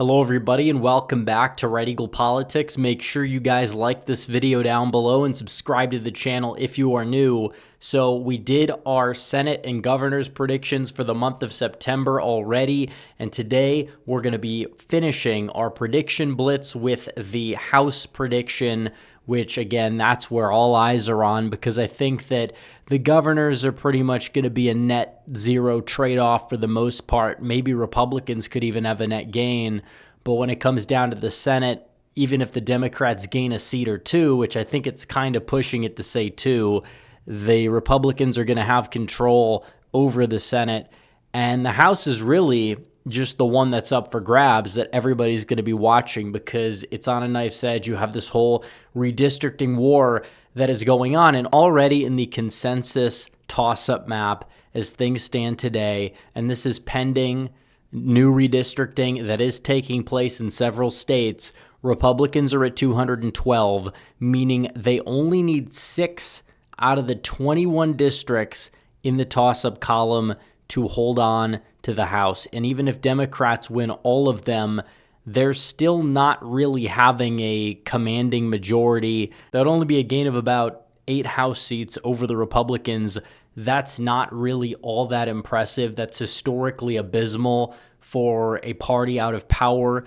Hello everybody and welcome back to Red Eagle Politics. Make sure you guys like this video down below and subscribe to the channel if you are new. So we did our Senate and governor's predictions for the month of September already, and today we're going to be finishing our prediction blitz with the House prediction, which again, that's where all eyes are on, because I think that the governors are pretty much going to be a net zero trade-off for the most part. Maybe Republicans could even have a net gain. But when it comes down to the Senate, even if the Democrats gain a seat or two, which I think it's kind of pushing it to say two, the Republicans are going to have control over the Senate. And the House is really just the one that's up for grabs that everybody's going to be watching, because it's on a knife's edge. You have this whole redistricting war that is going on, and already in the consensus toss-up map as things stand today, and this is pending new redistricting that is taking place in several states, Republicans are at 212, meaning they only need 6 out of the 21 districts in the toss-up column to hold on to the House. And even if Democrats win all of them, they're still not really having a commanding majority. That would only be a gain of about 8 House seats over the Republicans. That's not really all that impressive. That's historically abysmal for a party out of power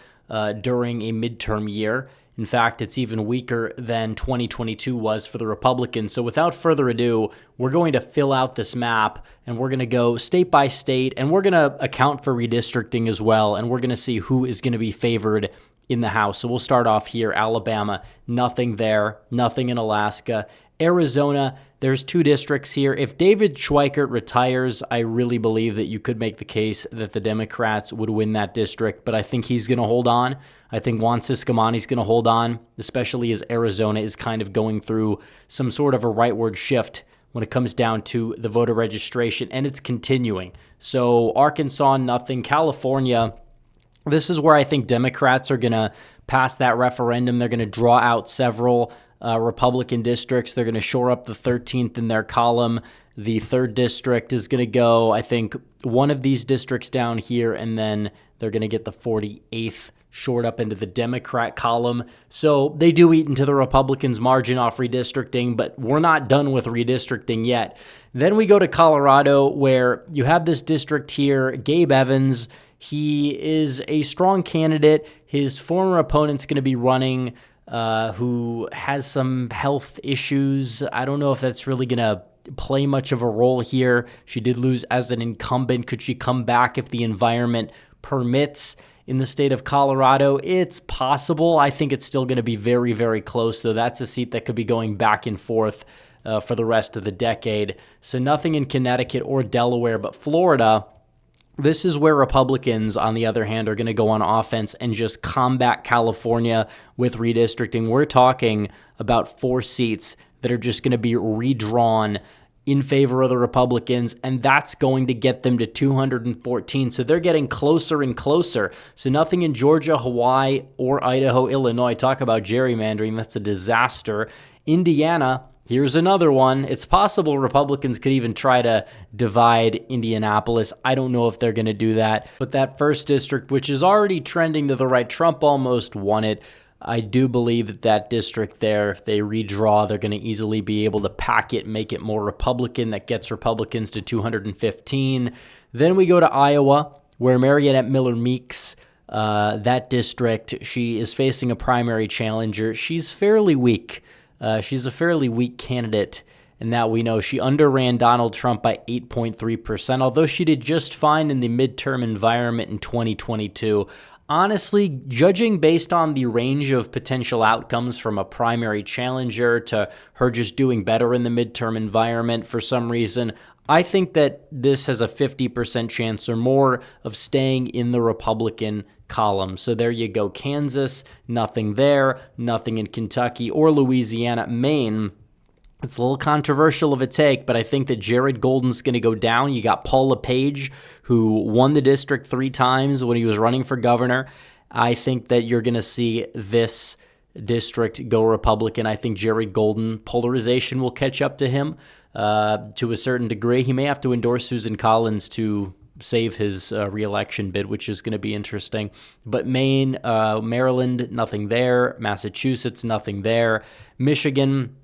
during a midterm year. In fact, it's even weaker than 2022 was for the Republicans. So without further ado, we're going to fill out this map, and we're going to go state by state, and we're going to account for redistricting as well, and we're going to see who is going to be favored in the House. So we'll start off here. Alabama, nothing there, nothing in Alaska. Arizona, there's 2 districts here. If David Schweikert retires, I really believe that you could make the case that the Democrats would win that district, but I think he's going to hold on. I think Juan Ciscomani's going to hold on, especially as Arizona is kind of going through some sort of a rightward shift when it comes down to the voter registration, and it's continuing. So Arkansas, nothing. California, this is where I think Democrats are going to pass that referendum. They're going to draw out several Republican districts. They're going to shore up the 13th in their column. The 3rd district is going to go, I think, one of these districts down here, and then they're going to get the 48th shored up into the Democrat column. So they do eat into the Republicans' margin off redistricting, but we're not done with redistricting yet. Then we go to Colorado, where you have this district here, Gabe Evans. He is a strong candidate. His former opponent's going to be running, who has some health issues. I don't know if that's really going to play much of a role here. She did lose as an incumbent. Could she come back if the environment permits in the state of Colorado? It's possible. I think it's still going to be very, very close, though. That's a seat that could be going back and forth for the rest of the decade. So nothing in Connecticut or Delaware, but Florida, this is where Republicans, on the other hand, are going to go on offense and just combat California with redistricting. We're talking about 4 seats that are just going to be redrawn in favor of the Republicans, and that's going to get them to 214. So they're getting closer and closer. So nothing in Georgia, Hawaii, or Idaho, Illinois. Talk about gerrymandering. That's a disaster. Indiana, here's another one. It's possible Republicans could even try to divide Indianapolis. I don't know if they're going to do that. But that 1st district, which is already trending to the right, Trump almost won it. I do believe that that district there, if they redraw, they're going to easily be able to pack it, make it more Republican. That gets Republicans to 215. Then we go to Iowa, where Mariannette Miller Meeks, that district, she is facing a primary challenger. She's fairly weak. She's a fairly weak candidate, and that we know. She underran Donald Trump by 8.3%, although she did just fine in the midterm environment in 2022. Honestly, judging based on the range of potential outcomes from a primary challenger to her just doing better in the midterm environment for some reason, I think that this has a 50% chance or more of staying in the Republican column. So there you go. Kansas, nothing there, nothing in Kentucky or Louisiana. Maine, it's a little controversial of a take, but I think that Jared Golden's going to go down. You got Paul LePage, who won the district 3 times when he was running for governor. I think that you're going to see this district go Republican. I think Jared Golden, polarization will catch up to him to a certain degree. He may have to endorse Susan Collins to save his reelection bid, which is going to be interesting. But Maine, Maryland, nothing there. Massachusetts, nothing there. Michigan,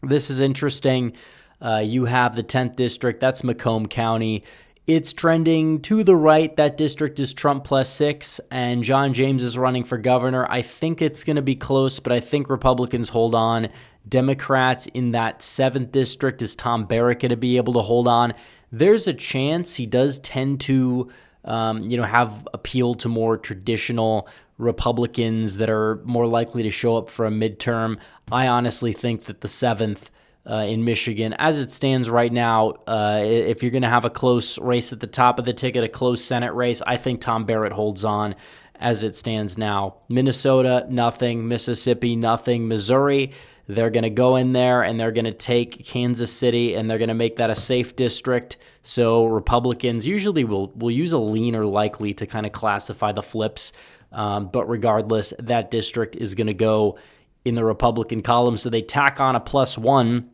this is interesting. You have the 10th district. That's Macomb County. It's trending to the right. That district is Trump +6, and John James is running for governor. I think it's going to be close, but I think Republicans hold on. Democrats in that 7th district, is Tom Barrett going to be able to hold on? There's a chance. He does tend to, have appeal to more traditional Republicans that are more likely to show up for a midterm. I honestly think that the 7th in Michigan, as it stands right now, if you're going to have a close race at the top of the ticket, a close Senate race, I think Tom Barrett holds on as it stands now. Minnesota, nothing. Mississippi, nothing. Missouri, they're going to go in there and they're going to take Kansas City and they're going to make that a safe district. So Republicans usually will use a lean or likely to kind of classify the flips. But regardless, that district is going to go in the Republican column. So they tack on a +1.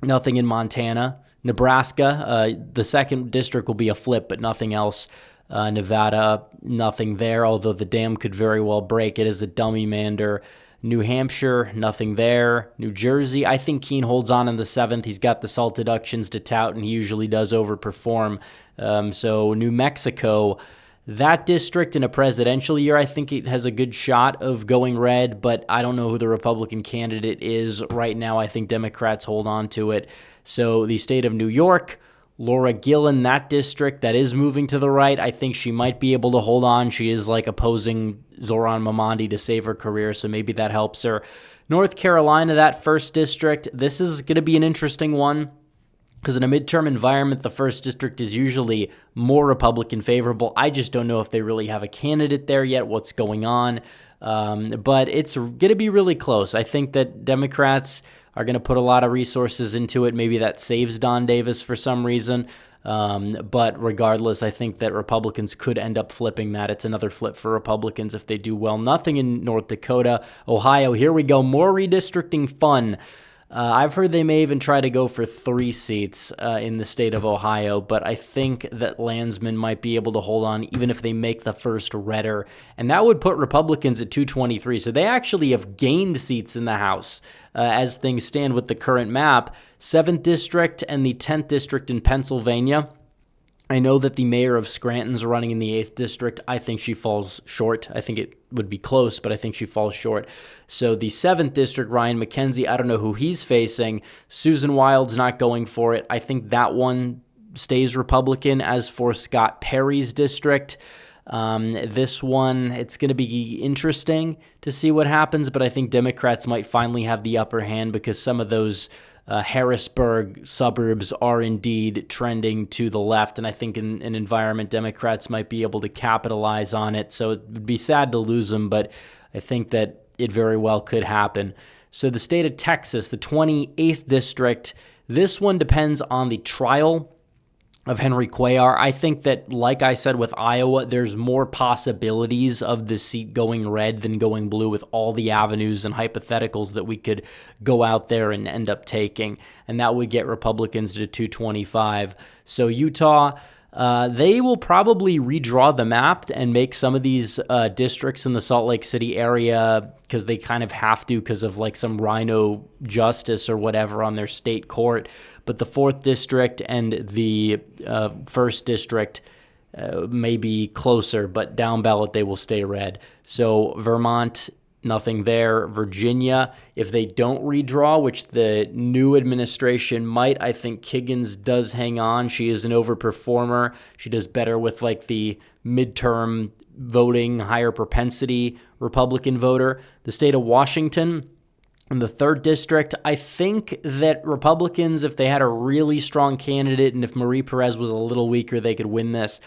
Nothing in Montana. Nebraska, the 2nd district will be a flip, but nothing else. Nevada, nothing there, although the dam could very well break. It is a dummy mander. New Hampshire, nothing there. New Jersey, I think Keene holds on in the 7th. He's got the SALT deductions to tout, and he usually does overperform. So New Mexico, that district in a presidential year, I think it has a good shot of going red, but I don't know who the Republican candidate is right now. I think Democrats hold on to it. So the state of New York, Laura Gillen, that district that is moving to the right, I think she might be able to hold on. She is like opposing Zoran Mamandi to save her career, so maybe that helps her. North Carolina, that 1st district, this is going to be an interesting one, because in a midterm environment, the 1st district is usually more Republican favorable. I just don't know if they really have a candidate there yet, what's going on. But it's going to be really close. I think that Democrats are going to put a lot of resources into it. Maybe that saves Don Davis for some reason. But regardless, I think that Republicans could end up flipping that. It's another flip for Republicans if they do well. Nothing in North Dakota. Ohio, here we go. More redistricting fun. I've heard they may even try to go for 3 seats in the state of Ohio, but I think that Landsman might be able to hold on even if they make the first redder, and that would put Republicans at 223. So they actually have gained seats in the House as things stand with the current map. 7th District and the 10th District in Pennsylvania. I know that the mayor of Scranton's running in the 8th district. I think she falls short. I think it would be close, but I think she falls short. So the 7th district, Ryan McKenzie, I don't know who he's facing. Susan Wild's not going for it. I think that one stays Republican. As for Scott Perry's district, this one, it's going to be interesting to see what happens, but I think Democrats might finally have the upper hand because some of those Harrisburg suburbs are indeed trending to the left, and I think in an environment, Democrats might be able to capitalize on it. So it would be sad to lose them, but I think that it very well could happen. So the state of Texas, the 28th district, this one depends on the trial of Henry Cuellar. I think that, like I said with Iowa, there's more possibilities of the seat going red than going blue with all the avenues and hypotheticals that we could go out there and end up taking, and that would get Republicans to 225. So Utah, they will probably redraw the map and make some of these districts in the Salt Lake City area because they kind of have to because of like some rhino justice or whatever on their state court. But the 4th district and the 1st district may be closer, but down ballot they will stay red. So Vermont, nothing there. Virginia, if they don't redraw, which the new administration might, I think Kiggins does hang on. She is an overperformer. She does better with like the midterm voting, higher propensity Republican voter. The state of Washington, in the 3rd district, I think that Republicans, if they had a really strong candidate and if Marie Perez was a little weaker, they could win this.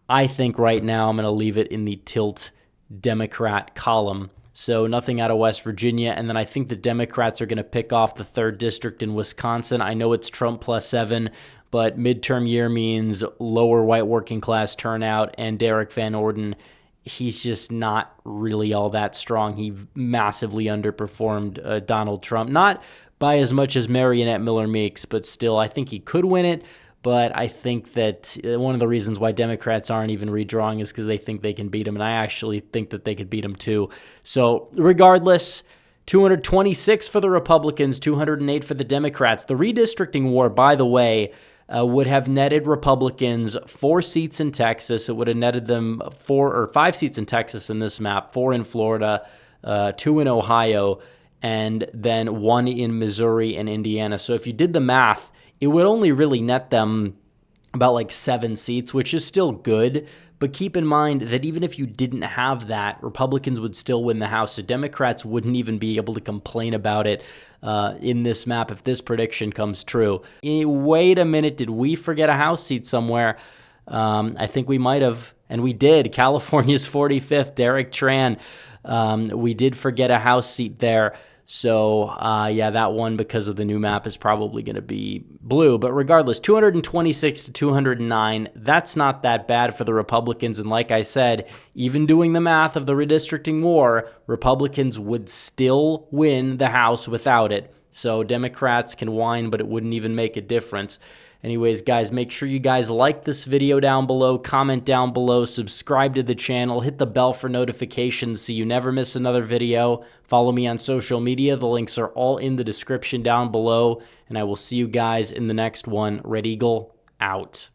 I think right now I'm going to leave it in the tilt Democrat column. So nothing out of West Virginia. And then I think the Democrats are going to pick off the 3rd district in Wisconsin. I know it's Trump +7, but midterm year means lower white working class turnout, and Derek Van Orden, he's just not really all that strong. He massively underperformed Donald Trump. Not by as much as Marionette Miller Meeks, but still, I think he could win it. but I think that one of the reasons why Democrats aren't even redrawing is because they think they can beat them, and I actually think that they could beat them too. So regardless, 226 for the Republicans, 208 for the Democrats. The redistricting war, by the way, would have netted Republicans 4 seats in Texas. It would have netted them 4 or 5 seats in Texas in this map, 4 in Florida, 2 in Ohio, and then 1 in Missouri and Indiana. So if you did the math, it would only really net them about like 7 seats, which is still good. But keep in mind that even if you didn't have that, Republicans would still win the House. So Democrats wouldn't even be able to complain about it in this map if this prediction comes true. Wait a minute, did we forget a House seat somewhere? I think we might have, and we did. California's 45th, Derek Tran. We did forget a House seat there. So, yeah, that one, because of the new map, is probably going to be blue. But regardless, 226 to 209, that's not that bad for the Republicans. And like I said, even doing the math of the redistricting war, Republicans would still win the House without it. So Democrats can whine, but it wouldn't even make a difference. Anyways, guys, make sure you guys like this video down below, comment down below, subscribe to the channel, hit the bell for notifications so you never miss another video. Follow me on social media. The links are all in the description down below, and I will see you guys in the next one. Red Eagle out.